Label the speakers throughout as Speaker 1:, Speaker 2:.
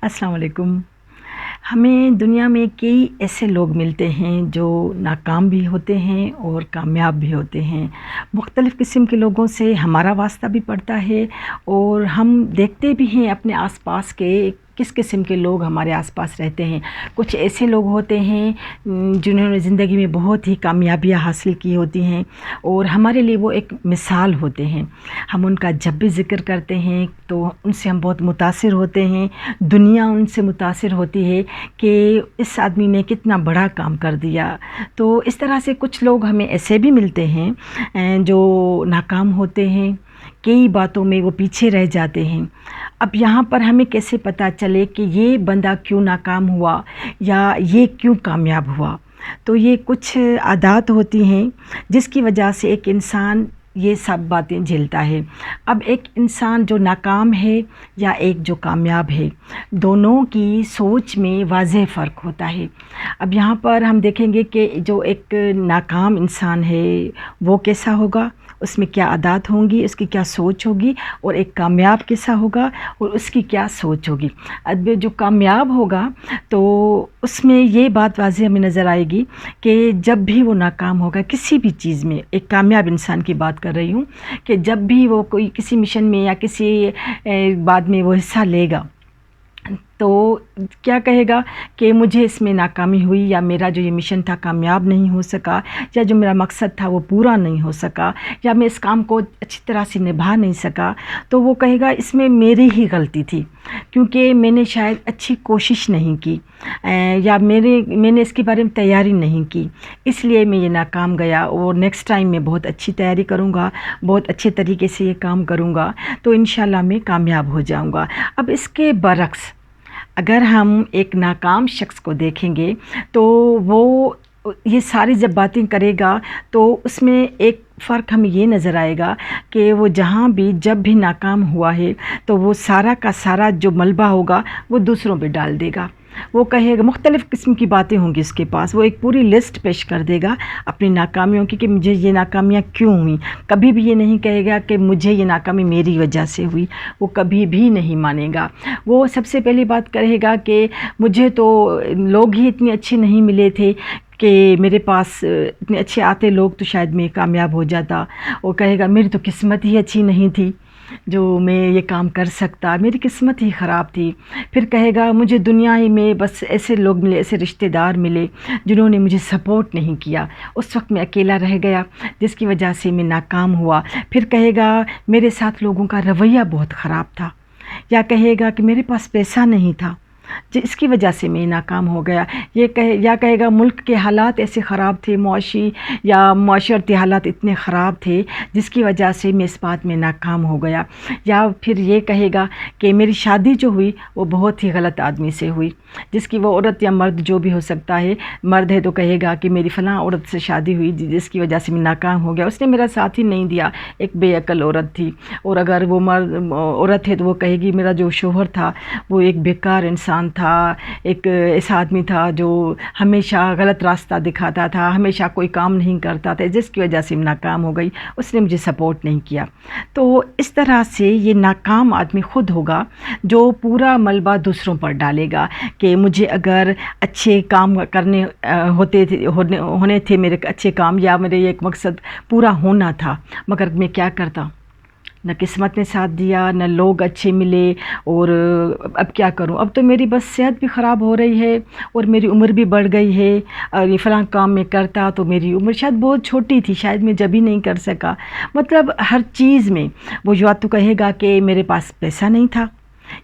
Speaker 1: अस्सलाम वालेकुम। हमें दुनिया में कई ऐसे लोग मिलते हैं जो नाकाम भी होते हैं और कामयाब भी होते हैं। मुख्तलिफ़ किस्म के लोगों से हमारा वास्ता भी पड़ता है और हम देखते भी हैं अपने आस-पास के किस किस्म के लोग हमारे आस-पास रहते हैं। कुछ ऐसे लोग होते हैं जिन्होंने ज़िंदगी में बहुत ही कामयाबियाँ हासिल की होती हैं और हमारे लिए वो एक मिसाल होते हैं। हम उनका जब भी ज़िक्र करते हैं तो उनसे हम बहुत मुतासिर होते हैं। दुनिया उनसे मुतासिर होती है कि इस आदमी ने कितना बड़ा काम कर दिया। तो इस तरह से कुछ लोग हमें ऐसे भी मिलते हैं जो नाकाम होते हैं, कई बातों में वो पीछे रह जाते हैं। अब यहाँ पर हमें कैसे पता चले कि ये बंदा क्यों नाकाम हुआ या ये क्यों कामयाब हुआ? तो ये कुछ आदात होती हैं जिसकी वजह से एक इंसान ये सब बातें झेलता है। अब एक इंसान जो नाकाम है या एक जो कामयाब है, दोनों की सोच में वाज़ेह फ़र्क होता है। अब यहाँ पर हम देखेंगे कि जो एक नाकाम इंसान है वो कैसा होगा, उसमें क्या आदत होंगी, उसकी क्या सोच होगी, और एक कामयाब कैसा होगा और उसकी क्या सोच होगी। अब जो कामयाब होगा तो उसमें ये बात वाज़ेह हमें नज़र आएगी कि जब भी वो नाकाम होगा किसी भी चीज़ में, एक कामयाब इंसान की बात कर रही हूँ, कि जब भी वो कोई किसी मिशन में या किसी बात में वो हिस्सा लेगा तो क्या कहेगा कि मुझे इसमें नाकामी हुई, या मेरा जो ये मिशन था कामयाब नहीं हो सका, या जो मेरा मकसद था वो पूरा नहीं हो सका, या मैं इस काम को अच्छी तरह से निभा नहीं सका, तो वो कहेगा इसमें मेरी ही गलती थी, क्योंकि मैंने शायद अच्छी कोशिश नहीं की, या मैंने इसके बारे में तैयारी नहीं की, इसलिए मैं ये नाकाम गया। और नेक्स्ट टाइम मैं बहुत अच्छी तैयारी करूँगा, बहुत अच्छे तरीके से ये काम करूँगा, तो इंशाल्लाह मैं कामयाब हो जाऊँगा। अब इसके बरक्स अगर हम एक नाकाम शख्स को देखेंगे तो वो ये सारी जब बातें करेगा तो उसमें एक फ़र्क हमें ये नज़र आएगा कि वो जहाँ भी जब भी नाकाम हुआ है तो वो सारा का सारा जो मलबा होगा वो दूसरों पे डाल देगा। वो कहेगा, मुख्तलिफ़ किस्म की बातें होंगी उसके पास, वो एक पूरी लिस्ट पेश कर देगा अपनी नाकामियों की कि मुझे ये नाकामियाँ क्यों हुई। कभी भी ये नहीं कहेगा कि मुझे ये नाकामी मेरी वजह से हुई, वो कभी भी नहीं मानेगा। वो सबसे पहली बात कहेगा कि मुझे तो लोग ही इतने अच्छे नहीं मिले थे कि मेरे पास इतने अच्छे आते लोग तो शायद मैं कामयाब हो जाता। वो कहेगा मेरी तो किस्मत ही अच्छी नहीं थी जो मैं ये काम कर सकता, मेरी किस्मत ही ख़राब थी। फिर कहेगा मुझे दुनिया ही में बस ऐसे लोग मिले, ऐसे रिश्तेदार मिले जिन्होंने मुझे सपोर्ट नहीं किया, उस वक्त मैं अकेला रह गया जिसकी वजह से मैं नाकाम हुआ। फिर कहेगा मेरे साथ लोगों का रवैया बहुत ख़राब था, या कहेगा कि मेरे पास पैसा नहीं था जिसकी वजह से मैं नाकाम हो गया। या कहेगा मुल्क के हालात ऐसे ख़राब थे, मुआशी या माशरती हालात इतने ख़राब थे जिसकी वजह से मैं इस बात में नाकाम हो गया। या फिर ये कहेगा कि मेरी शादी जो हुई वो बहुत ही गलत आदमी से हुई, जिसकी वो औरत या मर्द जो भी हो सकता है, मर्द है तो कहेगा कि मेरी फ़लाँ औरत से शादी हुई जिसकी वजह से मैं नाकाम हो गया, उसने मेरा साथ ही नहीं दिया, एक बेअक्ल औरत थी। और अगर वो मर्द औरत है तो वो कहेगी मेरा जो शोहर था वो एक बेकार इंसान था, एक ऐसा आदमी था जो हमेशा गलत रास्ता दिखाता था, हमेशा कोई काम नहीं करता था, जिसकी वजह से मैं नाकाम हो गई, उसने मुझे सपोर्ट नहीं किया। तो इस तरह से ये नाकाम आदमी ख़ुद होगा जो पूरा मलबा दूसरों पर डालेगा कि मुझे अगर अच्छे काम करने होने थे मेरे अच्छे काम, या मेरे एक मकसद पूरा होना था, मगर मैं क्या करता, न किस्मत ने साथ दिया, न लोग अच्छे मिले, और अब क्या करूं, अब तो मेरी बस सेहत भी ख़राब हो रही है और मेरी उम्र भी बढ़ गई है, और ये फ़लाँ काम मैं करता तो मेरी उम्र शायद बहुत छोटी थी, शायद मैं जब भी नहीं कर सका। मतलब हर चीज़ में वो या तो कहेगा कि मेरे पास पैसा नहीं था,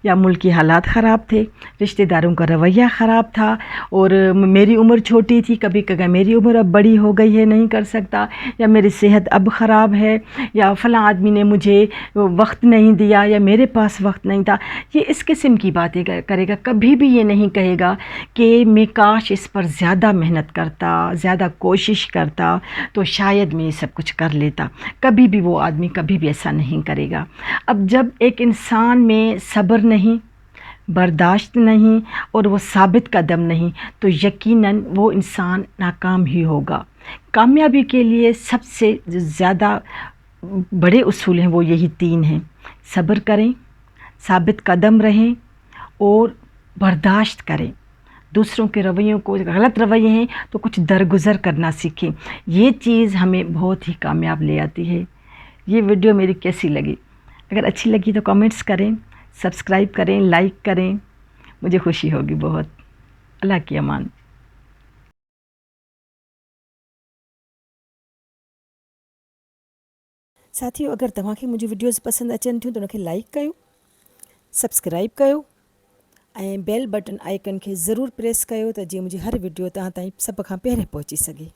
Speaker 1: या मुल्क की हालात ख़राब थे, रिश्तेदारों का रवैया ख़राब था, और मेरी उम्र छोटी थी, कभी कहेगा मेरी उम्र अब बड़ी हो गई है नहीं कर सकता, या मेरी सेहत अब ख़राब है, या फ़लाँ आदमी ने मुझे वक्त नहीं दिया, या मेरे पास वक्त नहीं था। ये इस किस्म की बातें करेगा। कभी भी ये नहीं कहेगा कि मैं काश इस पर ज़्यादा मेहनत करता, ज़्यादा कोशिश करता तो शायद मैं ये सब कुछ कर लेता। कभी भी वो आदमी कभी भी ऐसा नहीं करेगा। अब जब एक इंसान में सब्र नहीं, बर्दाश्त नहीं, और वो साबित कदम नहीं, तो यकीनन वो इंसान नाकाम ही होगा। कामयाबी के लिए सबसे ज़्यादा बड़े उसूल हैं वो यही तीन हैं: सब्र करें, साबित कदम रहें, और बर्दाश्त करें, दूसरों के रवैयों को, गलत रवैये हैं तो कुछ दरगुजर करना सीखें। ये चीज़ हमें बहुत ही कामयाब ले आती है। ये वीडियो मेरी कैसी लगी? अगर अच्छी लगी तो कमेंट्स करें, सब्सक्राइब करें, लाइक करें, मुझे खुशी होगी बहुत। अल्लाह की अमान।
Speaker 2: साथियों, अगर तव्हांखे मुंहिंजी वीडियोज़ पसंदि अचनि थियूं त उनखे लाइक कयो, सब्सक्राइब कयो ऐं बेल बटन आइकन खे ज़रूरु प्रेस कयो त जीअं मुंहिंजी हर वीडियो तव्हां ताईं सभ खां पहिरियों पहुची सघे।